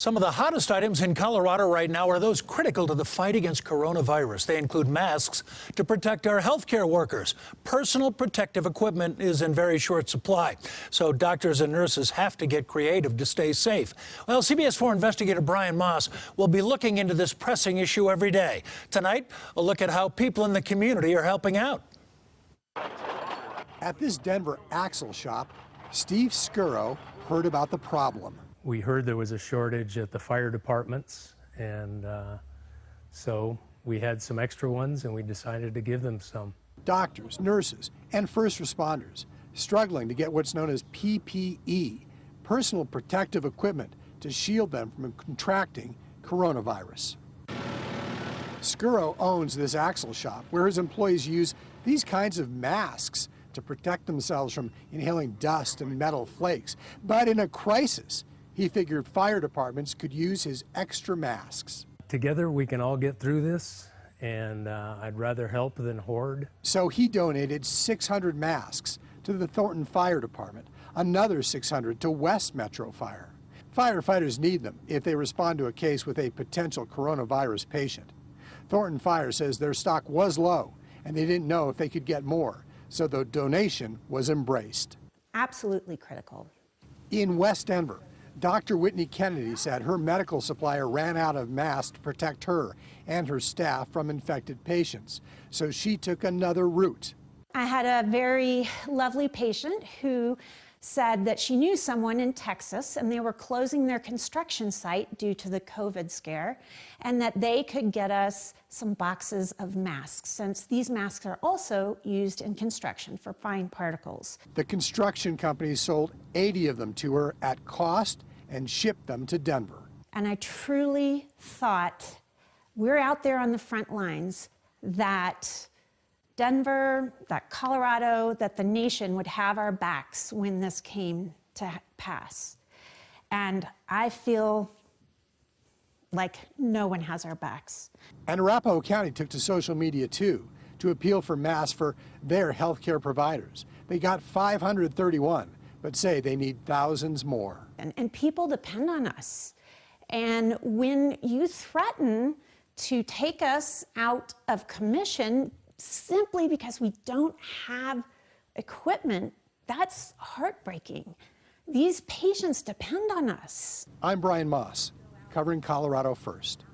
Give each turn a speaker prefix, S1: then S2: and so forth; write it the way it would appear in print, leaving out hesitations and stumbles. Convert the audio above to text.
S1: Some of the hottest items in Colorado right now are those critical to the fight against coronavirus. They include masks to protect our healthcare workers. Personal protective equipment is in very short supply, so doctors and nurses have to get creative to stay safe. Well, CBS 4 investigator Brian Moss will be looking into this pressing issue every day. Tonight, a look at how people in the community are helping out.
S2: At this Denver axle shop, Steve Scurro heard about the problem.
S3: We heard there was a shortage at the fire departments, and so we had some extra ones and we decided to give them some.
S2: Doctors, nurses, and first responders struggling to get what's known as PPE, personal protective equipment, to shield them from contracting coronavirus. Scurro owns this axle shop where his employees use these kinds of masks to protect themselves from inhaling dust and metal flakes. But in a crisis, he figured fire departments could use his extra masks.
S3: Together we can all get through this, and I'd rather help than hoard.
S2: So he donated 600 masks to the Thornton Fire Department, another 600 to West Metro Fire. Firefighters need them if they respond to a case with a potential coronavirus patient. Thornton Fire says their stock was low and they didn't know if they could get more, so the donation was embraced.
S4: Absolutely critical.
S2: In West Denver, Dr. Whitney Kennedy said her medical supplier ran out of masks to protect her and her staff from infected patients, so she took another route.
S4: I had a very lovely patient who said that she knew someone in Texas and they were closing their construction site due to the COVID scare, and that they could get us some boxes of masks, since these masks are also used in construction for fine particles.
S2: The construction company sold 80 of them to her at cost and shipped them to Denver.
S4: And I truly thought we're out there on the front lines, that Denver, that Colorado, that the nation would have our backs when this came to pass. And I feel like no one has our backs.
S2: And Arapahoe County took to social media too to appeal for masks for their healthcare providers. They got 531, but say they need thousands more.
S4: And people depend on us. And when you threaten to take us out of commission simply because we don't have equipment, that's heartbreaking. These patients depend on us.
S2: I'm Brian Moss, covering Colorado First.